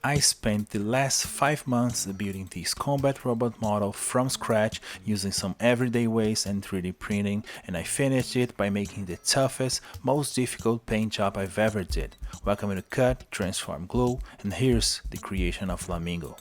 I spent the last 5 months building this combat robot model from scratch using some everyday ways and 3D printing, and I finished it by making the toughest, most difficult paint job I've ever did. Welcome to Cut, Transform, Glue, and here's the creation of Flamingo.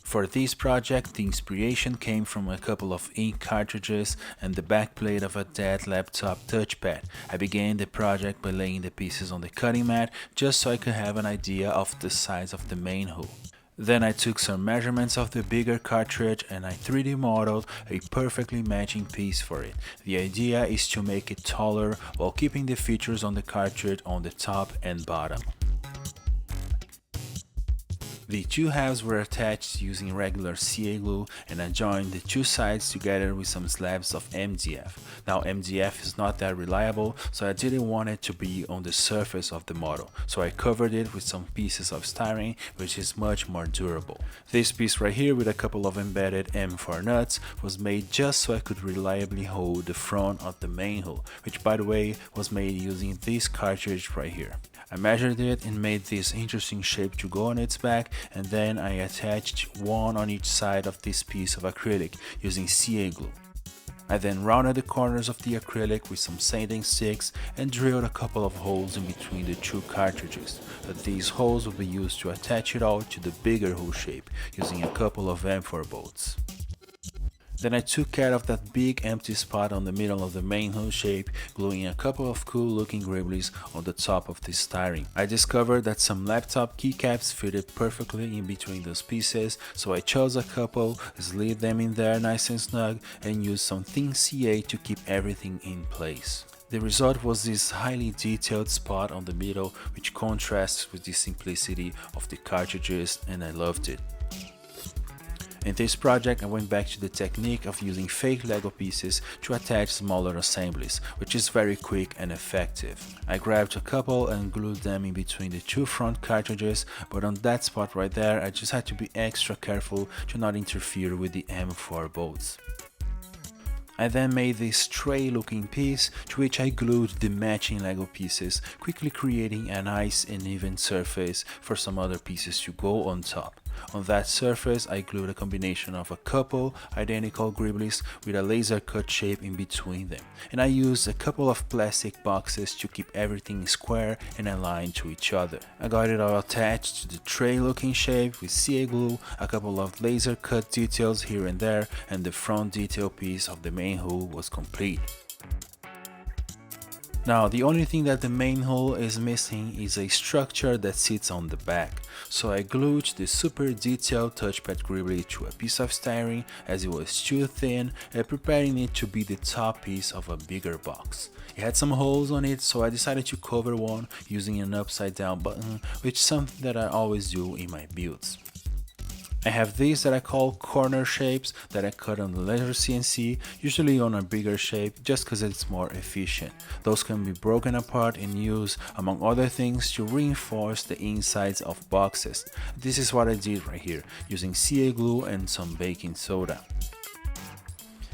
For this project, the inspiration came from a couple of ink cartridges and the backplate of a dead laptop touchpad. I began the project by laying the pieces on the cutting mat just so I could have an idea of the size of the main hole. Then I took some measurements of the bigger cartridge and I 3D modeled a perfectly matching piece for it. The idea is to make it taller while keeping the features on the cartridge on the top and bottom. The two halves were attached using regular CA glue, and I joined the two sides together with some slabs of MDF. Now MDF is not that reliable, so I didn't want it to be on the surface of the model, so I covered it with some pieces of styrene, which is much more durable. This piece right here with a couple of embedded M4 nuts was made just so I could reliably hold the front of the main hole, which by the way was made using this cartridge right here. I measured it and made this interesting shape to go on its back, and then I attached one on each side of this piece of acrylic using CA glue. I then rounded the corners of the acrylic with some sanding sticks and drilled a couple of holes in between the two cartridges, but these holes will be used to attach it all to the bigger hole shape using a couple of M4 bolts. Then I took care of that big empty spot on the middle of the main hole shape, gluing a couple of cool looking gribblies on the top of the styrene. I discovered that some laptop keycaps fitted perfectly in between those pieces, so I chose a couple, slid them in there nice and snug, and used some thin CA to keep everything in place. The result was this highly detailed spot on the middle, which contrasts with the simplicity of the cartridges, and I loved it. In this project, I went back to the technique of using fake Lego pieces to attach smaller assemblies, which is very quick and effective. I grabbed a couple and glued them in between the two front cartridges, but on that spot right there, I just had to be extra careful to not interfere with the M4 bolts. I then made this tray looking piece to which I glued the matching Lego pieces, quickly creating a nice and even surface for some other pieces to go on top. On that surface, I glued a combination of a couple identical gribblies with a laser cut shape in between them, and I used a couple of plastic boxes to keep everything square and aligned to each other. I got it all attached to the tray looking shape with CA glue, a couple of laser cut details here and there, and the front detail piece of the main hole was complete. Now, the only thing that the main hole is missing is a structure that sits on the back, so I glued the super detailed touchpad gribbly to a piece of styrene as it was too thin and preparing it to be the top piece of a bigger box. It had some holes on it, so I decided to cover one using an upside down button, which is something that I always do in my builds. I have these that I call corner shapes that I cut on the laser CNC, usually on a bigger shape just because it's more efficient. Those can be broken apart and used, among other things, to reinforce the insides of boxes. This is what I did right here, using CA glue and some baking soda.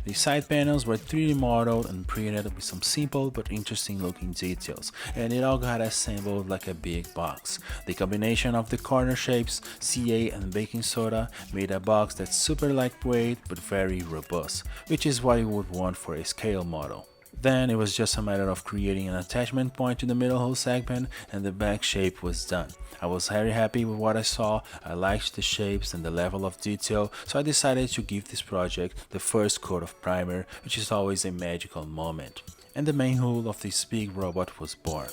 The side panels were 3D modeled and printed with some simple but interesting looking details, and it all got assembled like a big box. The combination of the corner shapes, CA and baking soda made a box that's super lightweight but very robust, which is what you would want for a scale model. Then it was just a matter of creating an attachment point to the middle hole segment and the back shape was done. I was very happy with what I saw, I liked the shapes and the level of detail, so I decided to give this project the first coat of primer, which is always a magical moment. And the main hole of this big robot was born.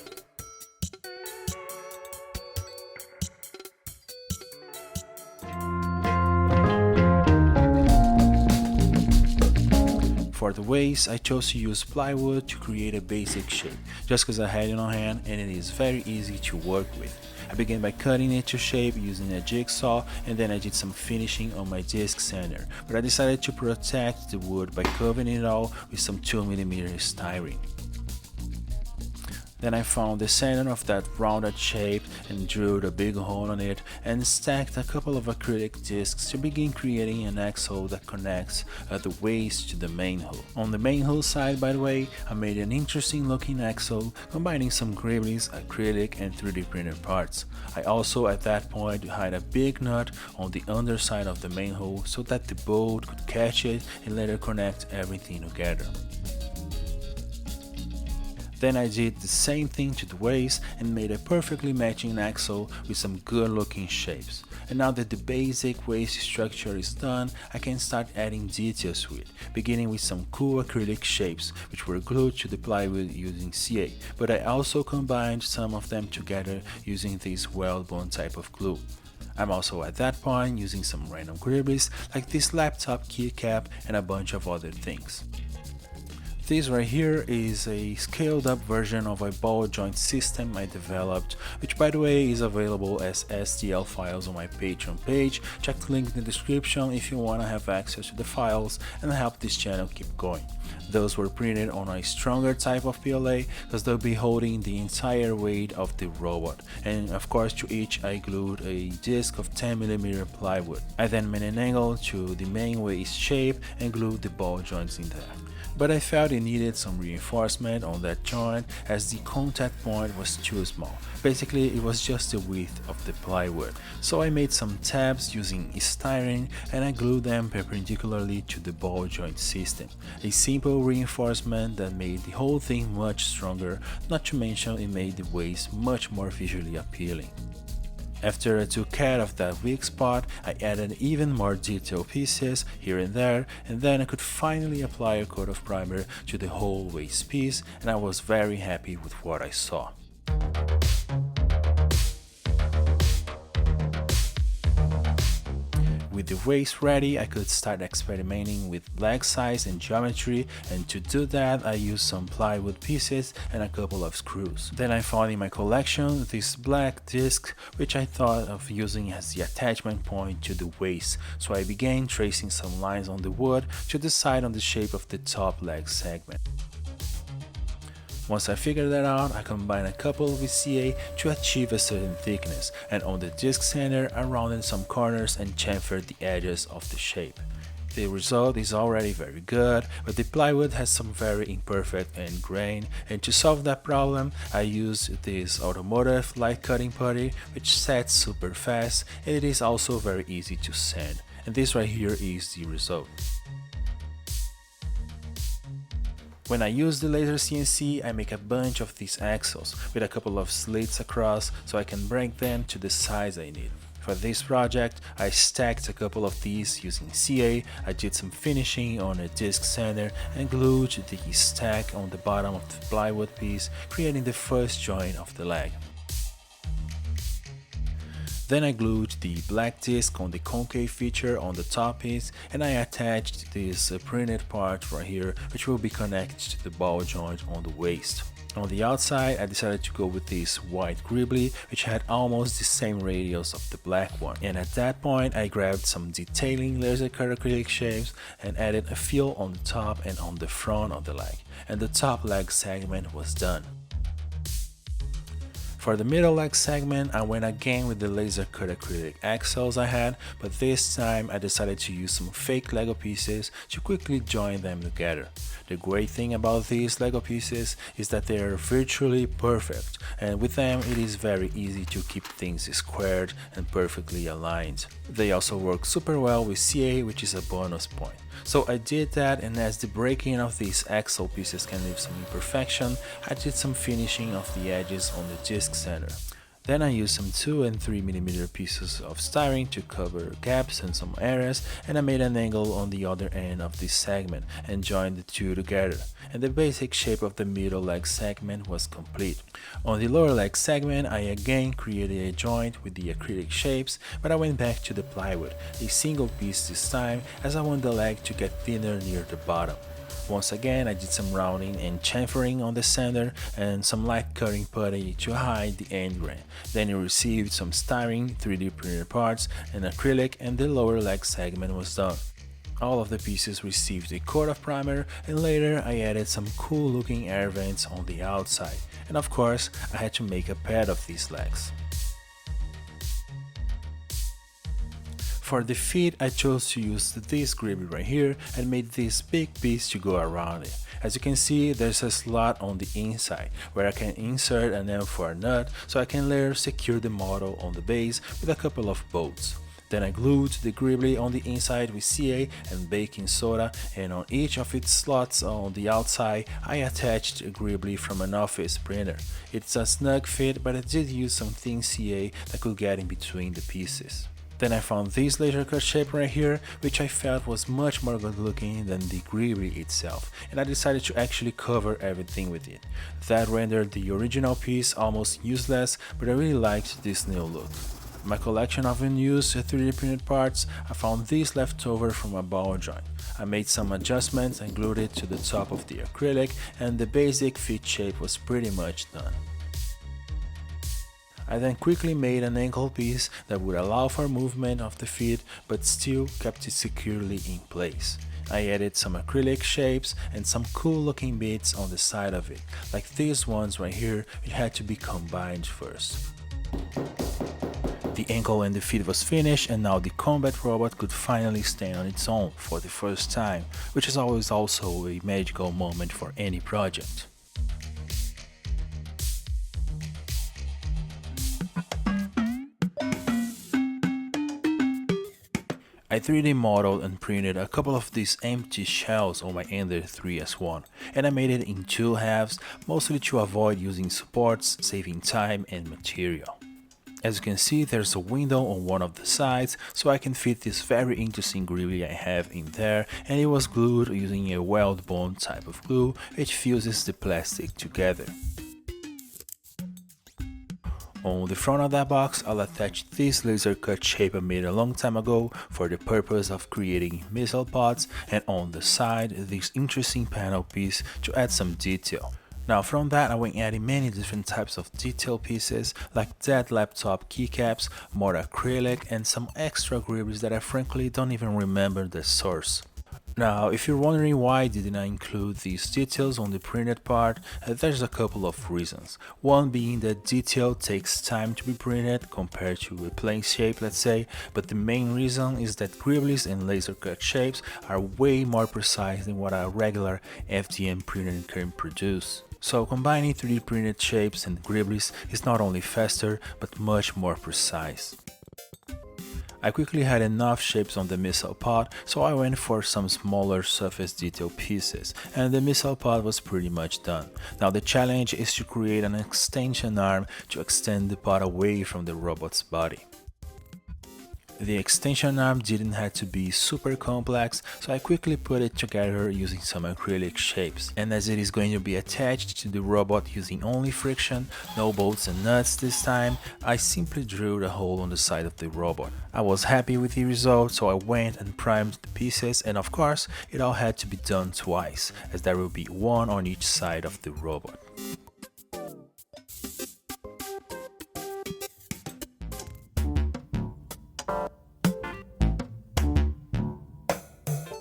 For the waist, I chose to use plywood to create a basic shape, just because I had it on hand and it is very easy to work with. I began by cutting it to shape using a jigsaw, and then I did some finishing on my disc sander, but I decided to protect the wood by covering it all with some 2mm styrene. Then I found the center of that rounded shape and drilled a big hole on it and stacked a couple of acrylic discs to begin creating an axle that connects the waist to the main hull. On the main hull side, by the way, I made an interesting looking axle combining some gribblies, acrylic and 3D printed parts. I also at that point had a big nut on the underside of the main hull so that the bolt could catch it and later connect everything together. Then I did the same thing to the waist and made a perfectly matching axle with some good looking shapes. And now that the basic waist structure is done, I can start adding details to it, beginning with some cool acrylic shapes which were glued to the plywood using CA, but I also combined some of them together using this weld bond type of glue. I'm also at that point using some random gribblies like this laptop keycap and a bunch of other things. This right here is a scaled up version of a ball joint system I developed, which by the way is available as STL files on my Patreon page. Check the link in the description if you want to have access to the files and help this channel keep going. Those were printed on a stronger type of PLA because they'll be holding the entire weight of the robot, and of course to each I glued a disc of 10mm plywood. I then made an angle to the main waist shape and glued the ball joints in there. But I felt it needed some reinforcement on that joint as the contact point was too small. Basically it was just the width of the plywood. So I made some tabs using styrene and I glued them perpendicularly to the ball joint system. A simple reinforcement that made the whole thing much stronger, not to mention it made the waist much more visually appealing. After I took care of that weak spot, I added even more detailed pieces here and there, and then I could finally apply a coat of primer to the whole waist piece, and I was very happy with what I saw. With the waist ready, I could start experimenting with leg size and geometry, and to do that I used some plywood pieces and a couple of screws. Then I found in my collection this black disc which I thought of using as the attachment point to the waist, so I began tracing some lines on the wood to decide on the shape of the top leg segment. Once I figured that out, I combined a couple with CA to achieve a certain thickness, and on the disc center I rounded some corners and chamfered the edges of the shape. The result is already very good, but the plywood has some very imperfect end grain, and to solve that problem I used this automotive light cutting putty which sets super fast, and it is also very easy to sand. And this right here is the result. When I use the laser CNC, I make a bunch of these axles with a couple of slits across so I can break them to the size I need. For this project, I stacked a couple of these using CA, I did some finishing on a disc center and glued the stack on the bottom of the plywood piece, creating the first joint of the leg. Then I glued the black disc on the concave feature on the top piece, and I attached this printed part right here which will be connected to the ball joint on the waist. On the outside I decided to go with this white gribbly which had almost the same radius of the black one, and at that point I grabbed some detailing laser cut acrylic shapes and added a fill on the top and on the front of the leg, and the top leg segment was done. For the middle leg segment, I went again with the laser cut acrylic axles I had, but this time I decided to use some fake Lego pieces to quickly join them together. The great thing about these Lego pieces is that they are virtually perfect, and with them it is very easy to keep things squared and perfectly aligned. They also work super well with CA, which is a bonus point. So I did that, and as the breaking of these axle pieces can leave some imperfection, I did some finishing of the edges on the disc center. Then I used some 2 and 3mm pieces of styrene to cover gaps and some areas, and I made an angle on the other end of this segment and joined the two together, and the basic shape of the middle leg segment was complete. On the lower leg segment I again created a joint with the acrylic shapes, but I went back to the plywood, a single piece this time, as I want the leg to get thinner near the bottom. Once again I did some rounding and chamfering on the center and some light cutting putty to hide the end grain. Then I received some styrene 3D printed parts and acrylic, and the lower leg segment was done. All of the pieces received a coat of primer, and later I added some cool looking air vents on the outside, and of course I had to make a pad of these legs. For the feet, I chose to use this grip right here and made this big piece to go around it. As you can see, there's a slot on the inside where I can insert an M4 nut so I can later secure the model on the base with a couple of bolts. Then I glued the gribbly on the inside with CA and baking soda, and on each of its slots on the outside I attached a gribbly from an office printer. It's a snug fit, but I did use some thin CA that could get in between the pieces. Then I found this laser cut shape right here, which I felt was much more good looking than the gribbly itself, and I decided to actually cover everything with it. That rendered the original piece almost useless, but I really liked this new look. My collection of unused 3D printed parts, I found this left over from a ball joint. I made some adjustments and glued it to the top of the acrylic, and the basic feet shape was pretty much done. I then quickly made an ankle piece that would allow for movement of the feet but still kept it securely in place. I added some acrylic shapes and some cool looking bits on the side of it, like these ones right here, which had to be combined first. The ankle and the feet was finished, and now the combat robot could finally stand on its own for the first time, which is always also a magical moment for any project. I 3D modeled and printed a couple of these empty shells on my Ender 3S1, and I made it in two halves, mostly to avoid using supports, saving time and material. As you can see, there's a window on one of the sides, so I can fit this very interesting gribbly I have in there, and it was glued using a weld bond type of glue which fuses the plastic together. On the front of that box, I'll attach this laser cut shape I made a long time ago for the purpose of creating missile pods, and on the side this interesting panel piece to add some detail. Now from that I went adding many different types of detail pieces like that laptop keycaps, more acrylic, and some extra gribblies that I frankly don't even remember the source. Now, if you're wondering why didn't I include these details on the printed part, there's a couple of reasons. One being that detail takes time to be printed compared to a plain shape, let's say, but the main reason is that gribblies and laser cut shapes are way more precise than what a regular FDM printer can produce. So combining 3D printed shapes and gribblies is not only faster, but much more precise. I quickly had enough shapes on the missile pod, so I went for some smaller surface detail pieces, and the missile pod was pretty much done. Now the challenge is to create an extension arm to extend the pod away from the robot's body. The extension arm didn't have to be super complex, so I quickly put it together using some acrylic shapes. And as it is going to be attached to the robot using only friction, no bolts and nuts this time, I simply drilled a hole on the side of the robot. I was happy with the result, so I went and primed the pieces, and of course it all had to be done twice, as there will be one on each side of the robot.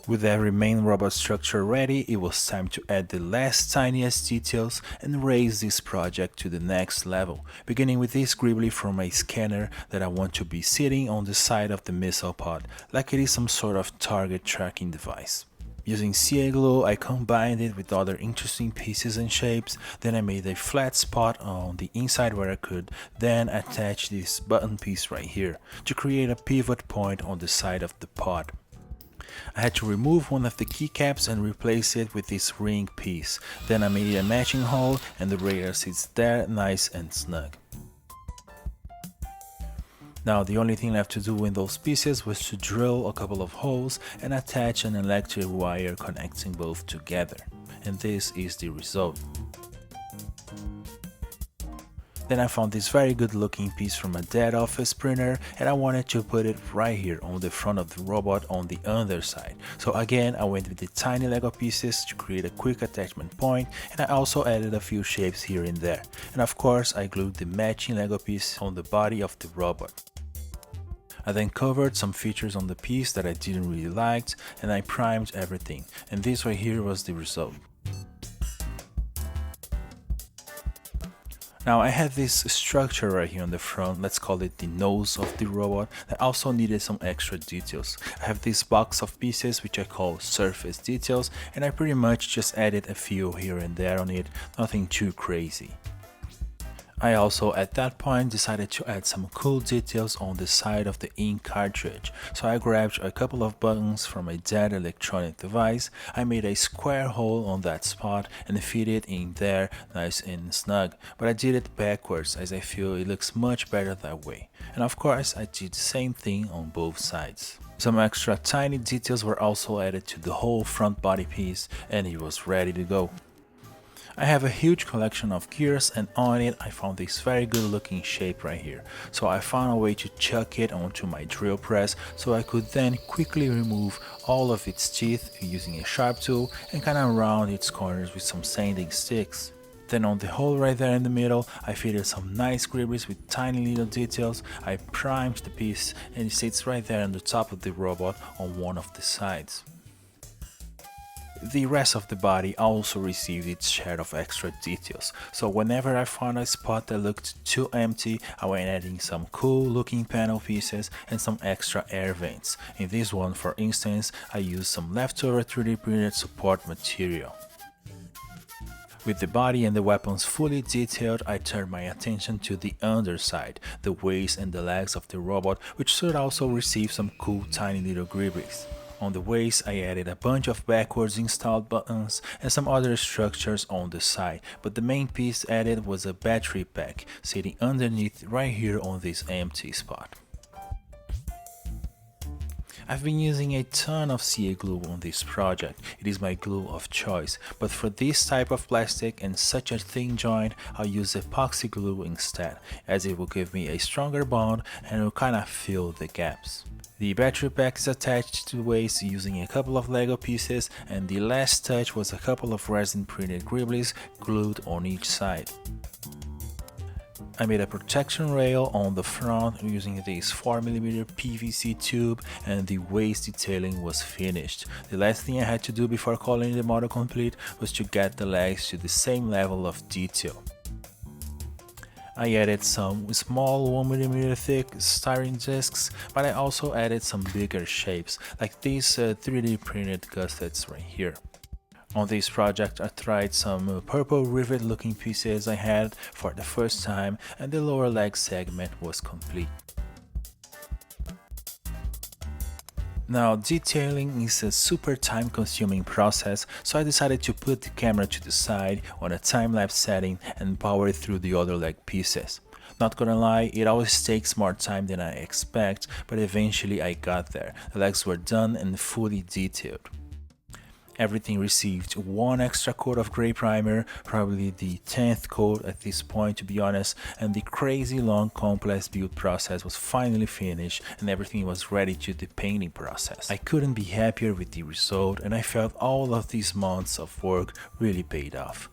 With every main robot structure ready, it was time to add the last tiniest details and raise this project to the next level, beginning with this gribbly from a scanner that I want to be sitting on the side of the missile pod, like it is some sort of target tracking device. Using CA glue, I combined it with other interesting pieces and shapes, then I made a flat spot on the inside where I could then attach this button piece right here to create a pivot point on the side of the pod. I had to remove one of the keycaps and replace it with this ring piece. Then I made a matching hole and the radar sits there nice and snug. Now the only thing left to do in those pieces was to drill a couple of holes and attach an electric wire connecting both together. And this is the result. Then I found this very good looking piece from a dead office printer, and I wanted to put it right here on the front of the robot on the underside. So again, I went with the tiny Lego pieces to create a quick attachment point, and I also added a few shapes here and there. And of course, I glued the matching Lego piece on the body of the robot. I then covered some features on the piece that I didn't really like, and I primed everything, and this right here was the result. Now I had this structure right here on the front, let's call it the nose of the robot, that also needed some extra details. I have this box of pieces which I call surface details, and I pretty much just added a few here and there on it, nothing too crazy. I also at that point decided to add some cool details on the side of the ink cartridge, so I grabbed a couple of buttons from a dead electronic device. I made a square hole on that spot and fit it in there nice and snug, but I did it backwards as I feel it looks much better that way, and of course I did the same thing on both sides. Some extra tiny details were also added to the whole front body piece and it was ready to go. I have a huge collection of gears, and on it I found this very good looking shape right here, so I found a way to chuck it onto my drill press so I could then quickly remove all of its teeth using a sharp tool and kinda round its corners with some sanding sticks. Then on the hole right there in the middle, I fitted some nice gribbles with tiny little details. I primed the piece and it sits right there on the top of the robot on one of the sides. The rest of the body also received its share of extra details, so whenever I found a spot that looked too empty, I went adding some cool looking panel pieces and some extra air vents. In this one, for instance, I used some leftover 3D printed support material. With the body and the weapons fully detailed, I turned my attention to the underside, the waist and the legs of the robot, which should also receive some cool tiny little gribbles. On the waist, I added a bunch of backwards installed buttons and some other structures on the side, but the main piece added was a battery pack sitting underneath right here on this empty spot. I've been using a ton of CA glue on this project. It is my glue of choice, but for this type of plastic and such a thin joint, I'll use epoxy glue instead, as it will give me a stronger bond and will kinda fill the gaps. The battery pack is attached to the waist using a couple of Lego pieces, and the last touch was a couple of resin printed gribbles glued on each side. I made a protection rail on the front using this 4mm PVC tube, and the waist detailing was finished. The last thing I had to do before calling the model complete was to get the legs to the same level of detail. I added some small 1mm thick styrene discs, but I also added some bigger shapes, like these 3D printed gussets right here. On this project, I tried some purple rivet looking pieces I had for the first time, and the lower leg segment was complete. Now, detailing is a super time consuming process, so I decided to put the camera to the side on a time-lapse setting and power through the other leg pieces. Not gonna lie, it always takes more time than I expect, but eventually I got there. The legs were done and fully detailed. Everything received one extra coat of gray primer, probably the 10th coat at this point to be honest, and the crazy long complex build process was finally finished and everything was ready to the painting process. I couldn't be happier with the result, and I felt all of these months of work really paid off.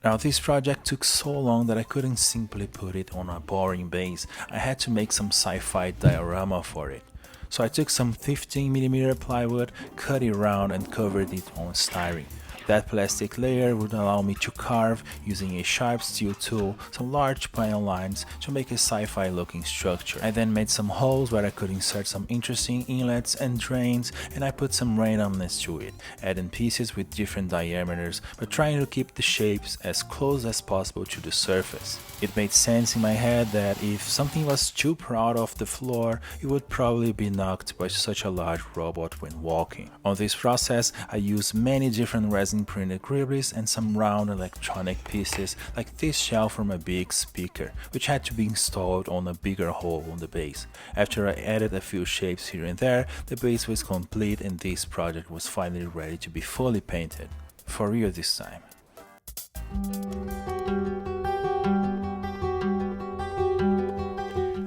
Now, this project took so long that I couldn't simply put it on a boring base. I had to make some sci-fi diorama for it. So I took some 15mm plywood, cut it round and covered it on styrene. That plastic layer would allow me to carve, using a sharp steel tool, some large panel lines to make a sci-fi looking structure. I then made some holes where I could insert some interesting inlets and drains, and I put some randomness to it, adding pieces with different diameters, but trying to keep the shapes as close as possible to the surface. It made sense in my head that if something was too proud of the floor, it would probably be knocked by such a large robot when walking. On this process, I used many different resin printed gribbles and some round electronic pieces like this shell from a big speaker, which had to be installed on a bigger hole on the base. After I added a few shapes here and there, the base was complete and this project was finally ready to be fully painted. For real this time.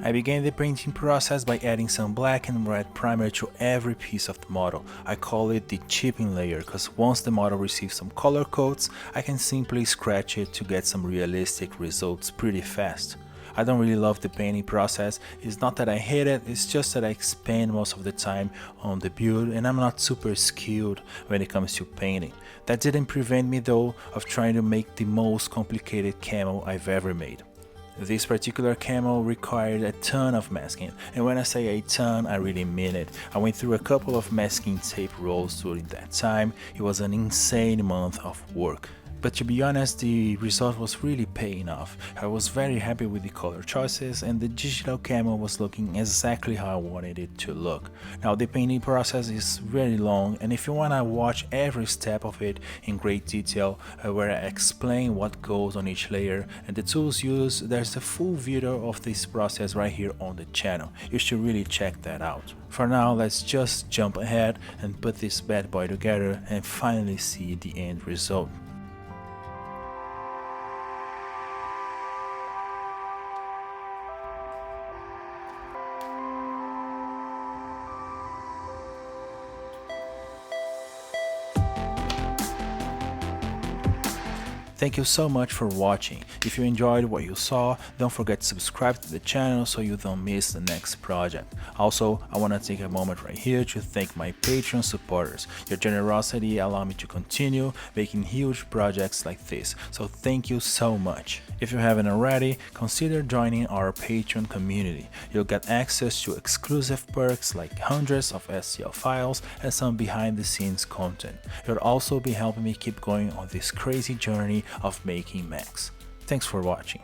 I began the printing process by adding some black and red primer to every piece of the model. I call it the chipping layer because once the model receives some color coats, I can simply scratch it to get some realistic results pretty fast. I don't really love the painting process. It's not that I hate it, it's just that I spend most of the time on the build and I'm not super skilled when it comes to painting. That didn't prevent me though of trying to make the most complicated camo I've ever made. This particular camo required a ton of masking, and when I say a ton, I really mean it. I went through a couple of masking tape rolls during that time. It was an insane month of work. But to be honest, the result was really paying off. I was very happy with the color choices and the digital camo was looking exactly how I wanted it to look. Now the painting process is very long, and if you wanna watch every step of it in great detail, where I explain what goes on each layer and the tools used, there's a full video of this process right here on the channel. You should really check that out. For now, let's just jump ahead and put this bad boy together and finally see the end result. Thank you so much for watching. If you enjoyed what you saw, don't forget to subscribe to the channel so you don't miss the next project. Also, I want to take a moment right here to thank my Patreon supporters. Your generosity allows me to continue making huge projects like this, so thank you so much. If you haven't already, consider joining our Patreon community. You'll get access to exclusive perks like hundreds of STL files and some behind the scenes content. You'll also be helping me keep going on this crazy journey of making mechs. Thanks for watching.